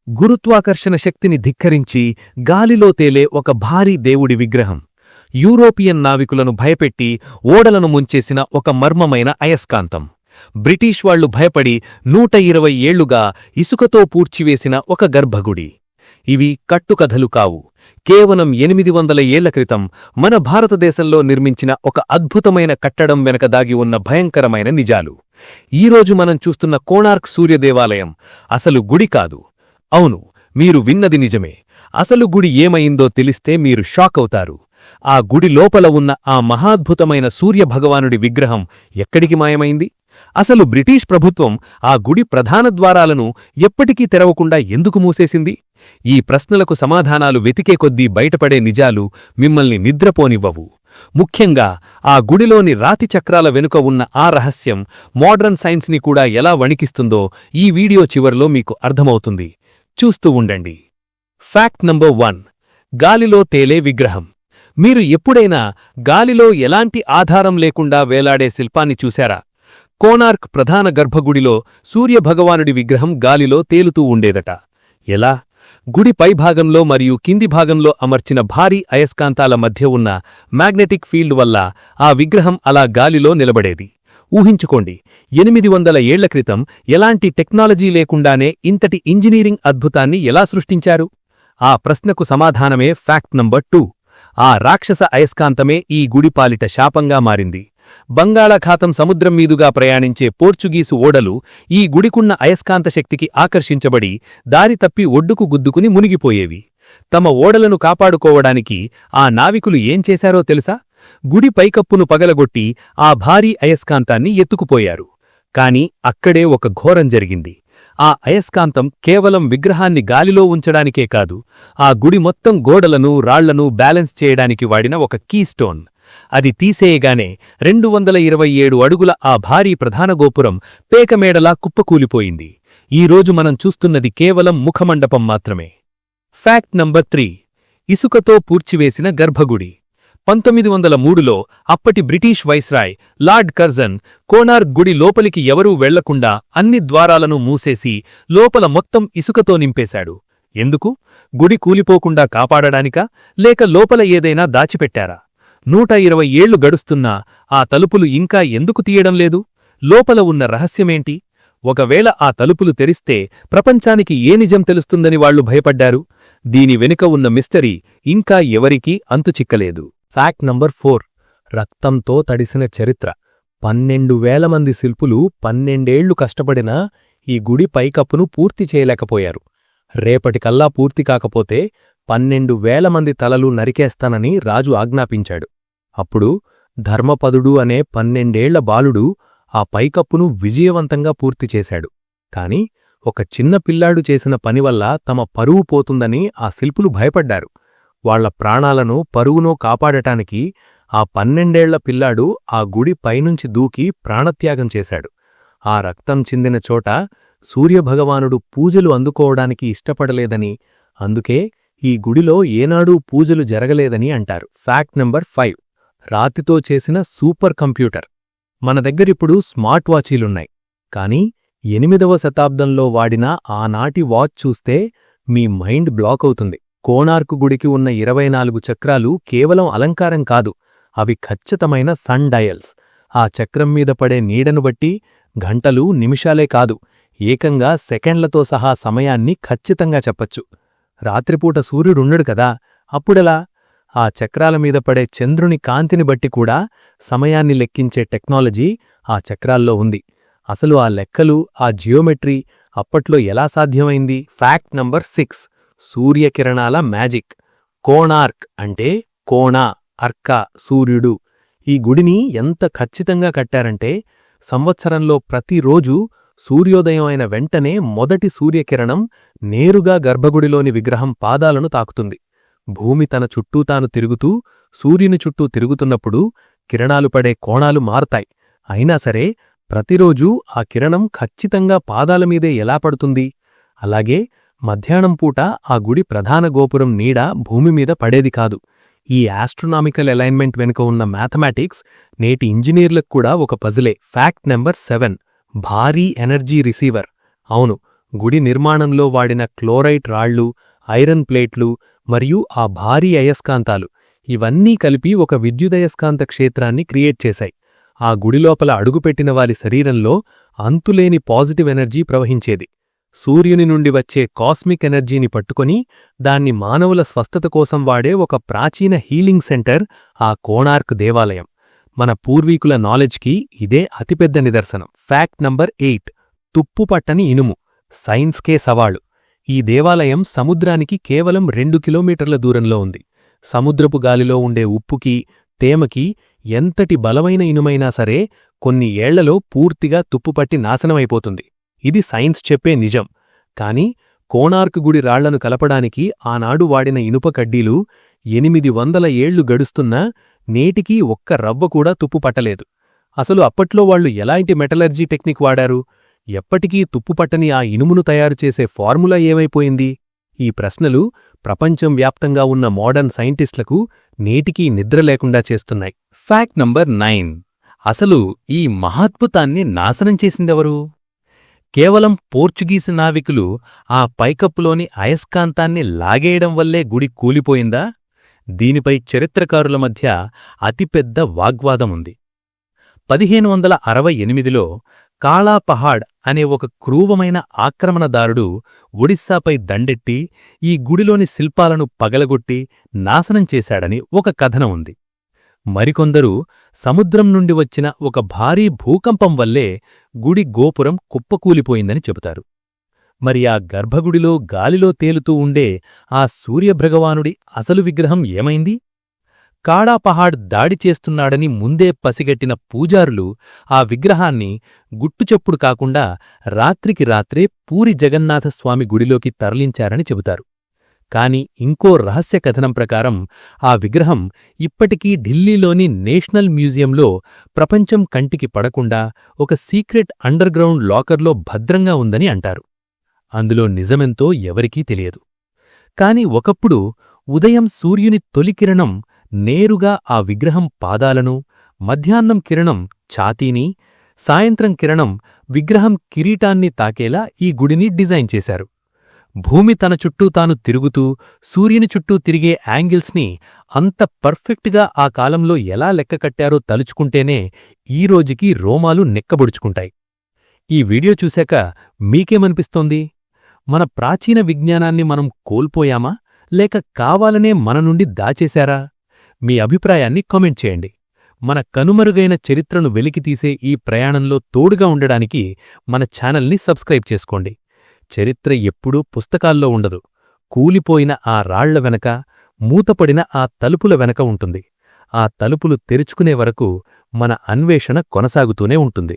గురుత్వాకర్షణ శక్తిని ధిక్కరించి గాలిలో తేలే ఒక భారీ దేవుడి విగ్రహం. యూరోపియన్ నావికులను భయపెట్టి ఓడలను ముంచేసిన ఒక మర్మమైన అయస్కాంతం. బ్రిటిష్ వాళ్లు భయపడి 120 ఏళ్లుగా ఇసుకతో పూడ్చివేసిన ఒక గర్భగుడి. ఇవి కట్టుకథలు కావు. కేవలం 800 ఏళ్ల క్రితం మన భారతదేశంలో నిర్మించిన ఒక అద్భుతమైన కట్టడం వెనక దాగి ఉన్న భయంకరమైన నిజాలు. ఈరోజు మనం చూస్తున్న కోణార్క్ సూర్యదేవాలయం అసలు గుడి కాదు. అవును, మీరు విన్నది నిజమే. అసలు గుడి ఏమైందో తెలిస్తే మీరు షాక్ అవుతారు. ఆ గుడి లోపల ఉన్న ఆ మహాద్భుతమైన సూర్యభగవానుడి విగ్రహం ఎక్కడికి మాయమైంది? అసలు బ్రిటిష్ ప్రభుత్వం ఆ గుడి ప్రధాన ద్వారాలను ఎప్పటికీ తెరవకుండా ఎందుకు మూసేసింది? ఈ ప్రశ్నలకు సమాధానాలు వెతికే కొద్దీ బయటపడే నిజాలు మిమ్మల్ని నిద్రపోనివ్వవు. ముఖ్యంగా ఆ గుడిలోని రాతి చక్రాల వెనుక ఉన్న ఆ రహస్యం మోడ్రన్ సైన్స్ని కూడా ఎలా వణికిస్తుందో ఈ వీడియో చివర్లో మీకు అర్థమవుతుంది. చూస్తూ ఉండండి. Fact number 1. గాలిలో తేలే విగ్రహం. మీరు ఎప్పుడైనా గాలిలో ఎలాంటి ఆధారం లేకుండా వేలాడే శిల్పాన్ని చూశారా? కోణార్క్ ప్రధాన గర్భగుడిలో సూర్యభగవానుడి విగ్రహం గాలిలో తేలుతూ ఉండేదట. ఎలా? గుడి పైభాగంలో మరియు కింది భాగంలో అమర్చిన భారీ అయస్కాంతాల మధ్య ఉన్న మ్యాగ్నెటిక్ ఫీల్డ్ వల్ల ఆ విగ్రహం అలా గాలిలో నిలబడేది. ఊహించుకోండి, 800 ఏళ్ల క్రితం ఎలాంటి టెక్నాలజీ లేకుండానే ఇంతటి ఇంజనీరింగ్ అద్భుతాన్ని ఎలా సృష్టించారు? ఆ ప్రశ్నకు సమాధానమే ఫ్యాక్ట్ నంబర్ 2. ఆ రాక్షస అయస్కాంతమే ఈ గుడిపాలిట శాపంగా మారింది. బంగాళాఖాతం సముద్రం మీదుగా ప్రయాణించే పోర్చుగీసు ఓడలు ఈ గుడికున్న అయస్కాంత శక్తికి ఆకర్షించబడి దారి తప్పి ఒడ్డుకు గుద్దుకుని మునిగిపోయేవి. తమ ఓడలను కాపాడుకోవడానికి ఆ నావికులు ఏం చేశారో తెలుసా? గుడి పైకప్పును పగలగొట్టి ఆ భారీ అయస్కాంతాన్ని ఎత్తుకుపోయారు. కాని అక్కడే ఒక ఘోరం జరిగింది. ఆ అయస్కాంతం కేవలం విగ్రహాన్ని గాలిలో ఉంచడానికే కాదు, ఆ గుడి మొత్తం గోడలను రాళ్లను బ్యాలెన్స్ చేయడానికి వాడిన ఒక కీస్టోన్. అది తీసేయగానే 227 అడుగుల ఆ భారీ ప్రధాన గోపురం పేకమేడలా కుప్పకూలిపోయింది. ఈరోజు మనం చూస్తున్నది కేవలం ముఖమండపం మాత్రమే. Fact number 3. ఇసుకతో పూడ్చివేసిన గర్భగుడి. 1903లో అప్పటి British viceroy lord Curzon Konark గుడి లోపలికి ఎవరూ వెళ్లకుండా అన్ని ద్వారాలను మూసేసి లోపల మొత్తం ఇసుకతో నింపేశాడు. ఎందుకు? గుడి కూలిపోకుండా కాపాడడానికా, లేక లోపల ఏదైనా దాచిపెట్టారా? 120 ఏళ్లు గడుస్తున్నా ఆ తలుపులు ఇంకా ఎందుకు తీయడం లేదు? లోపల ఉన్న రహస్యమేంటి? ఒకవేళ ఆ తలుపులు తెరిస్తే ప్రపంచానికి ఏ నిజం తెలుస్తుందని వాళ్లు భయపడ్డారు? దీని వెనుక ఉన్న మిస్టరీ ఇంకా ఎవరికీ అంతుచిక్కలేదు. Fact number 4. రక్తంతో తడిసిన చరిత్ర. 12,000 మంది శిల్పులు 12 ఏళ్లు కష్టపడినా ఈ గుడి పైకప్పును పూర్తి చేయలేకపోయారు. రేపటికల్లా పూర్తి కాకపోతే 12,000 మంది తలలు నరికేస్తానని రాజు ఆజ్ఞాపించాడు. అప్పుడు ధర్మపదుడు అనే 12 ఏళ్ల బాలుడు ఆ పైకప్పును విజయవంతంగా పూర్తి చేశాడు. కాని ఒక చిన్న పిల్లాడు చేసిన పనివల్ల తమ పరువు పోతుందని ఆ శిల్పులు భయపడ్డారు. వాళ్ల ప్రాణాలను పరువునో కాపాడటానికి ఆ 12 ఏళ్ల పిల్లాడు ఆ గుడి పైనుంచి దూకి ప్రాణత్యాగం చేశాడు. ఆ రక్తం చిందిన చోట సూర్యభగవానుడు పూజలు అందుకోవడానికి ఇష్టపడలేదని, అందుకే ఈ గుడిలో ఏనాడూ పూజలు జరగలేదని అంటారు. Fact number 5. రాతితో చేసిన సూపర్ కంప్యూటర్. మన దగ్గరిప్పుడు స్మార్ట్ వాచీలున్నాయి, కానీ 8వ శతాబ్దంలో వాడిన ఆనాటి వాచ్ చూస్తే మీ మైండ్ బ్లాక్ అవుతుంది. కోణార్క్ గుడికి ఉన్న 24 చక్రాలు కేవలం అలంకారం కాదు, అవి ఖచ్చితమైన సన్ డయల్స్. ఆ చక్రం మీద పడే నీడను బట్టి గంటలు నిమిషాలే కాదు, ఏకంగా సెకండ్లతో సహా సమయాన్ని ఖచ్చితంగా చెప్పచ్చు. రాత్రిపూట సూర్యుడుండడు కదా, అప్పుడెలా? ఆ చక్రాల మీద పడే చంద్రుని కాంతిని బట్టి కూడా సమయాన్ని లెక్కించే టెక్నాలజీ ఆ చక్రాల్లో ఉంది. అసలు ఆ లెక్కలు, ఆ జియోమెట్రీ అప్పట్లో ఎలా సాధ్యమైంది? Fact number 6. సూర్యకిరణాల మ్యాజిక్. కోణార్క్ అంటే కోణ, అర్క, సూర్యుడు. ఈ గుడిని ఎంత ఖచ్చితంగా కట్టారంటే సంవత్సరంలో ప్రతిరోజూ సూర్యోదయం అయిన వెంటనే మొదటి సూర్యకిరణం నేరుగా గర్భగుడిలోని విగ్రహం పాదాలను తాకుతుంది. భూమి తన చుట్టూ తాను తిరుగుతూ సూర్యుని చుట్టూ తిరుగుతున్నప్పుడు కిరణాలు పడే కోణాలు మారతాయి. అయినా సరే ప్రతిరోజూ ఆ కిరణం ఖచ్చితంగా పాదాలమీదే ఎలా పడుతుంది? అలాగే మధ్యాహ్నం పూట ఆ గుడి ప్రధాన గోపురం నీడ భూమిమీద పడేది కాదు. ఈ ఆస్ట్రోనామికల్ అలైన్మెంట్ వెనుక ఉన్న మ్యాథమెటిక్స్ నేటి ఇంజనీర్లకు కూడా ఒక పజిలే. Fact number 7. భారీ ఎనర్జీ రిసీవర్. అవును, గుడి నిర్మాణంలో వాడిన క్లోరైట్ రాళ్లు, ఐరన్ ప్లేట్లు మరియు ఆ భారీ అయస్కాంతాలు ఇవన్నీ కలిపి ఒక విద్యుదయస్కాంత క్షేత్రాన్ని క్రియేట్ చేశాయి. ఆ గుడిలోపల అడుగుపెట్టిన వారి శరీరంలో అంతులేని పాజిటివ్ ఎనర్జీ ప్రవహించేది. సూర్యుని నుండి వచ్చే కాస్మిక్ ఎనర్జీని పట్టుకొని దాన్ని మానవుల స్వస్థత కోసం వాడే ఒక ప్రాచీన హీలింగ్ సెంటర్ ఆ కోణార్క్ దేవాలయం. మన పూర్వీకుల నాలెడ్జ్కి ఇదే అతిపెద్ద నిదర్శనం. Fact number 8. తుప్పుపట్టని ఇనుము, సైన్స్కే సవాళ్లు. ఈ దేవాలయం సముద్రానికి కేవలం 2 కిలోమీటర్ల దూరంలో ఉంది. సముద్రపు గాలిలో ఉండే ఉప్పుకి, తేమకి ఎంతటి బలమైన ఇనుమైనా సరే కొన్ని ఏళ్లలో పూర్తిగా తుప్పుపట్టి నాశనమైపోతుంది. ఇది సైన్స్ చెప్పే నిజం. కాని కోణార్క్ గుడి రాళ్లను కలపడానికి ఆనాడు వాడిన ఇనుప కడ్డీలు 800 ఏళ్లు గడుస్తున్నా నేటికీ ఒక్క రవ్వ కూడా తుప్పుపట్టలేదు. అసలు అప్పట్లో వాళ్లు ఎలాంటి మెటలర్జీ టెక్నిక్ వాడారు? ఎప్పటికీ తుప్పుపట్టని ఆ ఇనుమును తయారుచేసే ఫార్ములా ఏమైపోయింది? ఈ ప్రశ్నలు ప్రపంచం వ్యాప్తంగా ఉన్న మోడర్న్ సైంటిస్టులకు నేటికీ నిద్రలేకుండా చేస్తున్నాయి. Fact number 9. అసలు ఈ మహాద్భుతాన్ని నాశనం చేసిందెవరు? కేవలం పోర్చుగీసు నావికులు ఆ పైకప్పులోని అయస్కాంతాన్ని లాగేయడం వల్లే గుడి కూలిపోయిందా? దీనిపై చరిత్రకారుల మధ్య అతిపెద్ద వాగ్వాదముంది. 1568లో కాళా పహాడ్ అనే ఒక క్రూరమైన ఆక్రమణదారుడు ఒడిస్సాపై దండెట్టి ఈ గుడిలోని శిల్పాలను పగలగొట్టి నాశనం చేశాడని ఒక కథనం ఉంది. మరికొందరు సముద్రం నుండి వచ్చిన ఒక భారీ భూకంపం వల్లే గుడి గోపురం కుప్పకూలిపోయిందని చెబుతారు. మరి ఆ గర్భగుడిలో గాలిలో తేలుతూ ఉండే ఆ సూర్యభగవానుడి అసలు విగ్రహం ఏమైంది? కాళా పహాడ్ దాడి చేస్తున్నాడని ముందే పసిగట్టిన పూజారులు ఆ విగ్రహాన్ని గుట్టుచప్పుడు కాకుండా రాత్రికి రాత్రే పూరి జగన్నాథస్వామి గుడిలోకి తరలించారని చెబుతారు. కాని ఇంకో రహస్య కథనం ప్రకారం ఆ విగ్రహం ఇప్పటికీ ఢిల్లీలోని నేషనల్ మ్యూజియంలో ప్రపంచం కంటికి పడకుండా ఒక సీక్రెట్ అండర్గ్రౌండ్ లాకర్లో భద్రంగా ఉందని అంటారు. అందులో నిజమెంతో ఎవరికీ తెలియదు. కాని ఒకప్పుడు ఉదయం సూర్యుని తొలి కిరణం నేరుగా ఆ విగ్రహం పాదాలను, మధ్యాహ్నం కిరణం ఛాతీని, సాయంత్రం కిరణం విగ్రహం కిరీటాన్ని తాకేలా ఈ గుడిని డిజైన్ చేశారు. భూమి తన చుట్టూ తాను తిరుగుతూ సూర్యుని చుట్టూ తిరిగే యాంగిల్స్ని అంత పర్ఫెక్ట్గా ఆ కాలంలో ఎలా లెక్కకట్టారో తలుచుకుంటేనే ఈ రోజుకి రోమాలు నెక్కబొడుచుకుంటాయి. ఈ వీడియో చూశాక మీకేమనిపిస్తోంది? మన ప్రాచీన విజ్ఞానాన్ని మనం కోల్పోయామా, లేక కావాలనే మన నుండి దాచేశారా? మీ అభిప్రాయాన్ని కామెంట్ చేయండి. మన కనుమరుగైన చరిత్రను వెలికితీసే ఈ ప్రయాణంలో తోడుగా ఉండడానికి మన ఛానల్ని సబ్స్క్రైబ్ చేసుకోండి. చరిత్ర ఎప్పుడూ పుస్తకాల్లో ఉండదు. కూలిపోయిన ఆ రాళ్ల వెనక, మూతపడిన ఆ తలుపుల వెనక ఉంటుంది. ఆ తలుపులు తెరుచుకునే వరకు మన అన్వేషణ కొనసాగుతూనే ఉంటుంది.